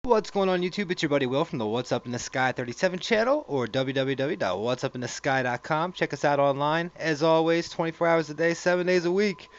What's going on YouTube? It's your buddy Will from the What's Up in the Sky 37 channel or www.whatsupinthesky.com. Check us out online. As always, 24 hours a day, 7 days a week.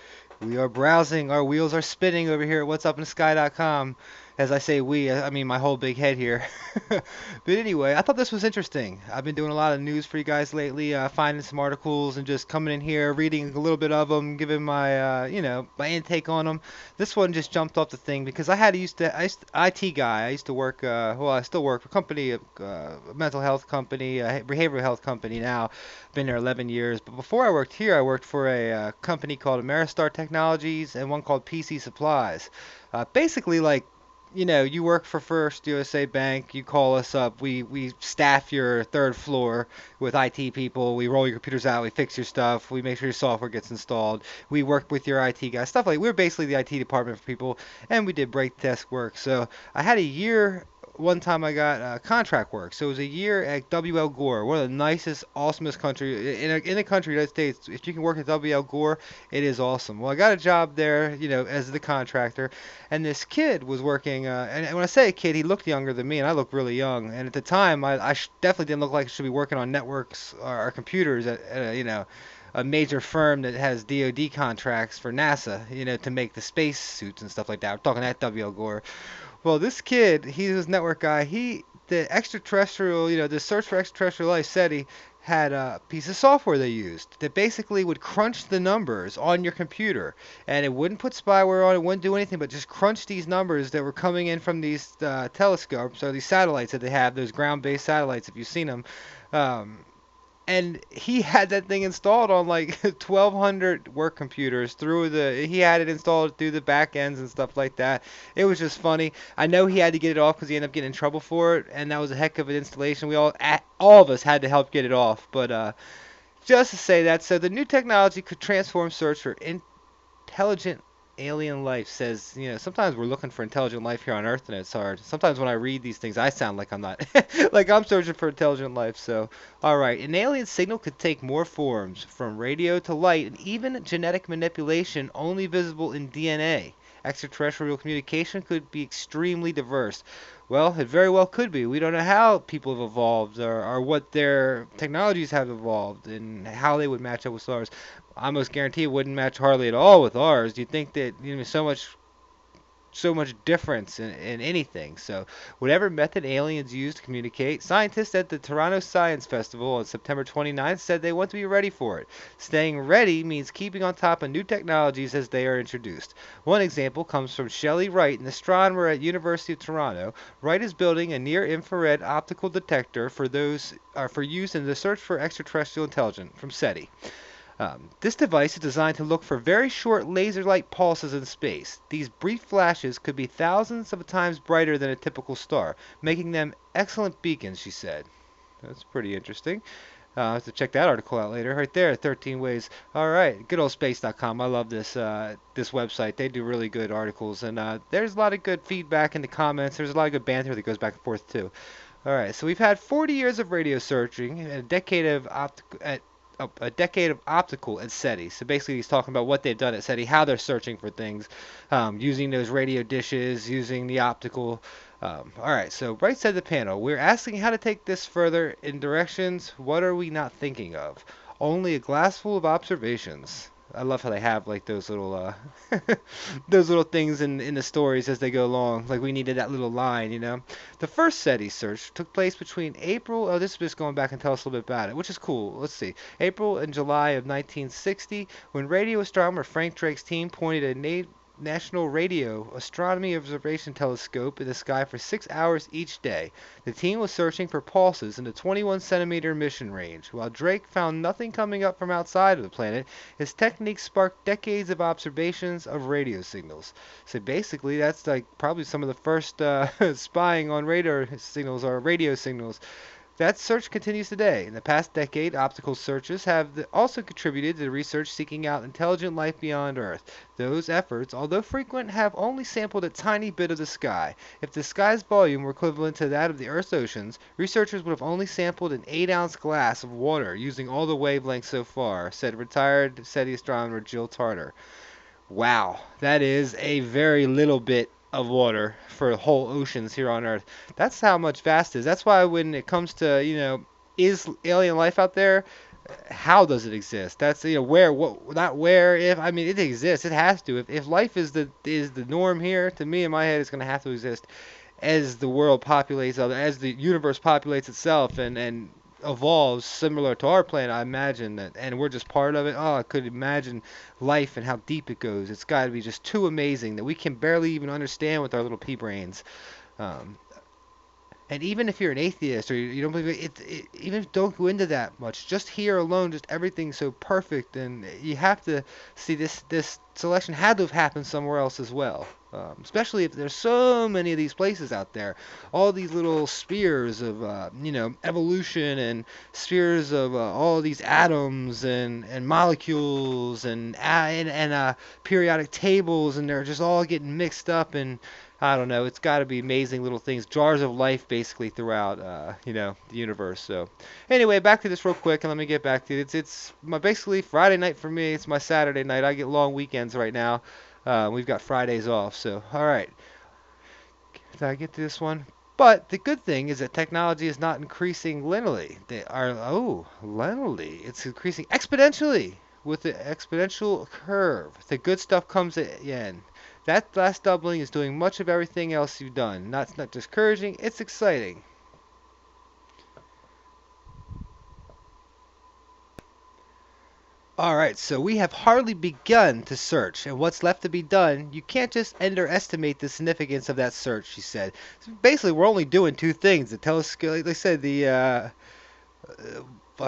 We are browsing. Our wheels are spinning over here at whatsupinthesky.com. As I say we, I mean my whole big head here. But anyway, I thought this was interesting. I've been doing a lot of news for you guys lately, finding some articles and just coming in here, reading a little bit of them, giving my, my intake on them. This one just jumped off the thing because I used to, IT guy. I used to work, I still work for a company, a mental health company, a behavioral health company now. Been there 11 years. But before I worked here, I worked for a company called Ameristar Technologies and one called PC Supplies. Basically, like, you work for First USA Bank, you call us up, we staff your third floor with IT people, we roll your computers out, we fix your stuff, we make sure your software gets installed, we work with your IT guys, stuff like we're basically the IT department for people, and we did break desk work. So I had a year. One time I got contract work, so it was a year at WL Gore, one of the nicest, awesomest country in a country, United States. If you can work at WL Gore, it is awesome. Well, I got a job there, as the contractor, and this kid was working. And when I say a kid, he looked younger than me, and I looked really young. And at the time, I definitely didn't look like I should be working on networks or computers at a major firm that has DoD contracts for NASA, to make the space suits and stuff like that. We're talking at WL Gore. Well, this kid, he was a network guy. The extraterrestrial, the search for extraterrestrial life, SETI, had a piece of software they used that basically would crunch the numbers on your computer, and it wouldn't put spyware on it, wouldn't do anything, but just crunch these numbers that were coming in from these telescopes or these satellites that they have, those ground-based satellites, if you've seen them. Um, and he had that thing installed on like 1200 work computers he had it installed through the back ends and stuff like that. It was just funny. I know he had to get it off because he ended up getting in trouble for it, and that was a heck of an installation. All of us had to help get it off. But just to say that, so the new technology could transform search for intelligent alien life. Says, sometimes we're looking for intelligent life here on Earth and it's hard. Sometimes when I read these things, I sound like I'm not, like I'm searching for intelligent life. So, alright, an alien signal could take more forms, from radio to light, and even genetic manipulation only visible in DNA. Extraterrestrial communication could be extremely diverse. Well, it very well could be. We don't know how people have evolved or what their technologies have evolved and how they would match up with stars. I almost guarantee it wouldn't match hardly at all with ours. Do you think that so much difference in anything? So whatever method aliens use to communicate, scientists at the Toronto Science Festival on September 29th said they want to be ready for it. Staying ready means keeping on top of new technologies as they are introduced. One example comes from Shelley Wright, an astronomer at University of Toronto. Wright is building a near-infrared optical detector for use in the search for extraterrestrial intelligence from SETI. This device is designed to look for very short laser-like pulses in space. These brief flashes could be thousands of times brighter than a typical star, making them excellent beacons, she said. That's pretty interesting. I'll have to check that article out later. Right there, 13 ways. All right, goodoldSpace.com. I love this website. They do really good articles, and there's a lot of good feedback in the comments. There's a lot of good banter that goes back and forth too. All right, so we've had 40 years of radio searching and a decade of optical at SETI. So basically he's talking about what they've done at SETI, how they're searching for things, using those radio dishes, using the optical. Alright, so Bright said to the panel, we're asking how to take this further in directions. What are we not thinking of? Only a glass full of observations. I love how they have like those little those little things in the stories as they go along. Like we needed that little line. The first SETI search took place between April. Oh, this is just going back and tell us a little bit about it, which is cool. Let's see. April and July of 1960, when radio astronomer Frank Drake's team pointed a National Radio Astronomy Observation Telescope in the sky for 6 hours each day. The team was searching for pulses in the 21-centimeter mission range. While Drake found nothing coming up from outside of the planet, his technique sparked decades of observations of radio signals. So basically, that's like probably some of the first spying on radar signals or radio signals. That search continues today. In the past decade, optical searches have also contributed to the research seeking out intelligent life beyond Earth. Those efforts, although frequent, have only sampled a tiny bit of the sky. If the sky's volume were equivalent to that of the Earth's oceans, researchers would have only sampled an 8-ounce glass of water using all the wavelengths so far, said retired SETI astronomer Jill Tarter. Wow, that is a very little bit of water for whole oceans here on Earth. That's how much vast it is. That's why when it comes to, is alien life out there? How does it exist? That's where, what, not where, if. I mean, it exists. It has to. If life is the norm here, to me in my head, it's going to have to exist as the world populates, as the universe populates itself and evolves similar to our planet. I imagine that, and we're just part of it. Oh, I could imagine life and how deep it goes. It's got to be just too amazing that we can barely even understand with our little pea brains. Um, and even if you're an atheist or you don't believe even if don't go into that much, just here alone, just everything's so perfect, and you have to see this selection had to have happened somewhere else as well. Especially if there's so many of these places out there, all these little spheres of evolution and spheres of all these atoms and molecules and periodic tables, and they're just all getting mixed up and I don't know. It's got to be amazing little things, jars of life, basically throughout, the universe. So, anyway, back to this real quick, and let me get back to it. It's my basically Friday night for me. It's my Saturday night. I get long weekends right now. We've got Fridays off. So, all right. Did I get to this one? But the good thing is that technology is not increasing linearly. Linearly. It's increasing exponentially with the exponential curve. The good stuff comes at the end. That last doubling is doing much of everything else you've done. That's not discouraging, it's exciting. Alright, so we have hardly begun to search, and what's left to be done, you can't just underestimate the significance of that search, she said. So basically, we're only doing two things. The telescope, like they said, I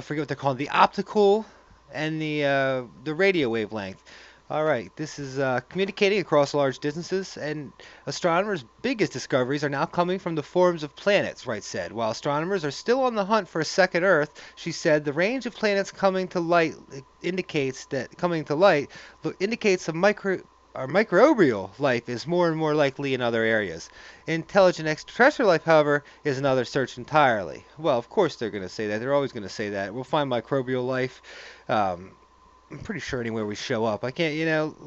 forget what they're called, the optical and the radio wavelength. All right, this is communicating across large distances, and astronomers' biggest discoveries are now coming from the forms of planets, Wright said. While astronomers are still on the hunt for a second Earth, she said, the range of planets coming to light indicates a microbial life is more and more likely in other areas. Intelligent extraterrestrial life, however, is another search entirely. Well, of course they're going to say that. They're always going to say that. We'll find microbial life. I'm pretty sure anywhere we show up. I can't,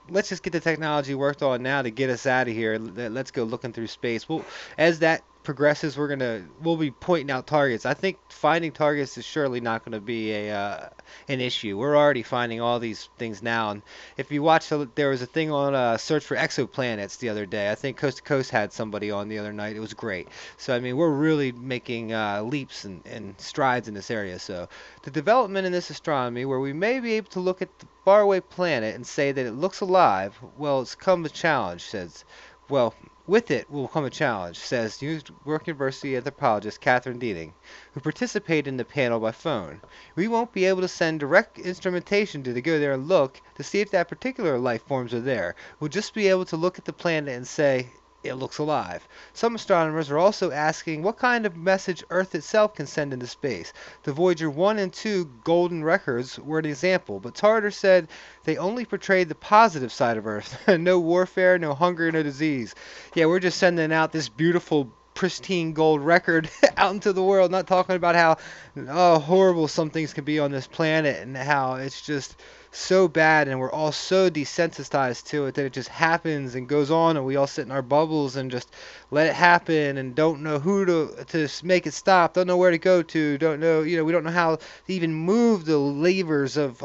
let's just get the technology worked on now to get us out of here. Let's go looking through space. Well, as that progresses, we'll be pointing out targets. I think finding targets is surely not going to be an issue. We're already finding all these things now. And if you watch, there was a thing on search for exoplanets the other day. I think Coast to Coast had somebody on the other night. It was great. So I mean, we're really making leaps and strides in this area. So the development in this astronomy, where we may be able to look at the faraway planet and say that it looks alive, well, it's come a challenge, says. Well, with it will come a challenge, says New York University anthropologist Catherine Deating, who participated in the panel by phone. We won't be able to send direct instrumentation to go there and look to see if that particular life forms are there. We'll just be able to look at the planet and say, it looks alive. Some astronomers are also asking what kind of message Earth itself can send into space. The Voyager 1 and 2 golden records were an example, but Tarter said they only portrayed the positive side of Earth. No warfare, no hunger, no disease. Yeah, we're just sending out this beautiful pristine gold record out into the world, not talking about how horrible some things can be on this planet and how it's just so bad and we're all so desensitized to it that it just happens and goes on and we all sit in our bubbles and just let it happen and don't know who to make it stop, don't know where to go to, don't know, we don't know how to even move the levers of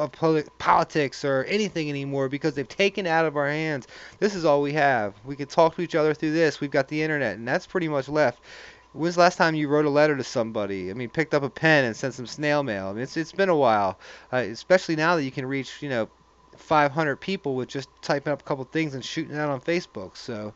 politics or anything anymore because they've taken it out of our hands. This is all we have. We can talk to each other through this. We've got the internet and that's pretty much left. When's the last time you wrote a letter to somebody? I mean, picked up a pen and sent some snail mail. I mean, it's been a while, especially now that you can reach 500 people with just typing up a couple things and shooting it out on Facebook. So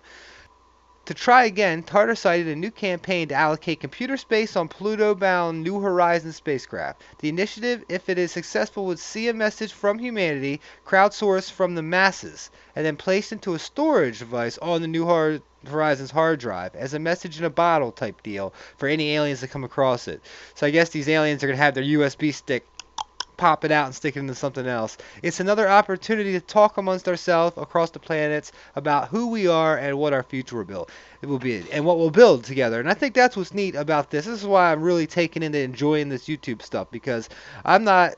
to try again, Tarter cited a new campaign to allocate computer space on Pluto-bound New Horizons spacecraft. The initiative, if it is successful, would see a message from humanity, crowdsourced from the masses, and then placed into a storage device on the New Horizons hard drive as a message in a bottle type deal for any aliens that come across it. So I guess these aliens are going to have their USB stick, pop it out and stick it into something else. It's another opportunity to talk amongst ourselves across the planets about who we are and what our future will be and what we'll build together. And I think that's what's neat about this. This is why I'm really taking into enjoying this YouTube stuff because I'm not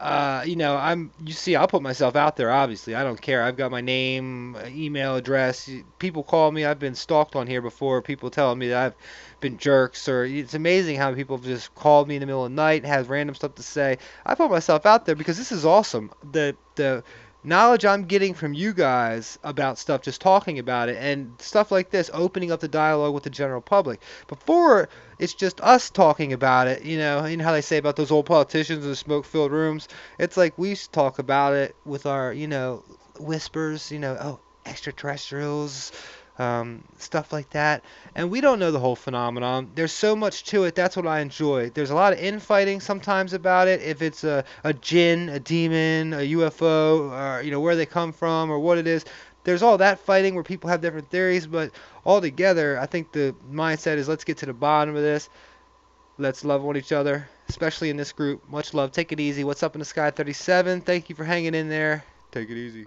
you see, I'll put myself out there, obviously. I don't care. I've got my name, email address. People call me. I've been stalked on here before. People telling me that I've been jerks, or it's amazing how people have just called me in the middle of the night, has random stuff to say. I put myself out there because this is awesome. The knowledge I'm getting from you guys about stuff, just talking about it, and stuff like this, opening up the dialogue with the general public. Before, it's just us talking about it, you know how they say about those old politicians in the smoke-filled rooms. It's like we used to talk about it with our, whispers, oh, extraterrestrials, stuff like that. And we don't know the whole phenomenon. There's so much to it. That's what I enjoy. There's a lot of infighting sometimes about it. If it's a jinn, a demon, a UFO, or where they come from or what it is. There's all that fighting where people have different theories, but altogether, I think the mindset is let's get to the bottom of this. Let's love one each other, especially in this group. Much love. Take it easy. What's up in the sky 37? Thank you for hanging in there. Take it easy.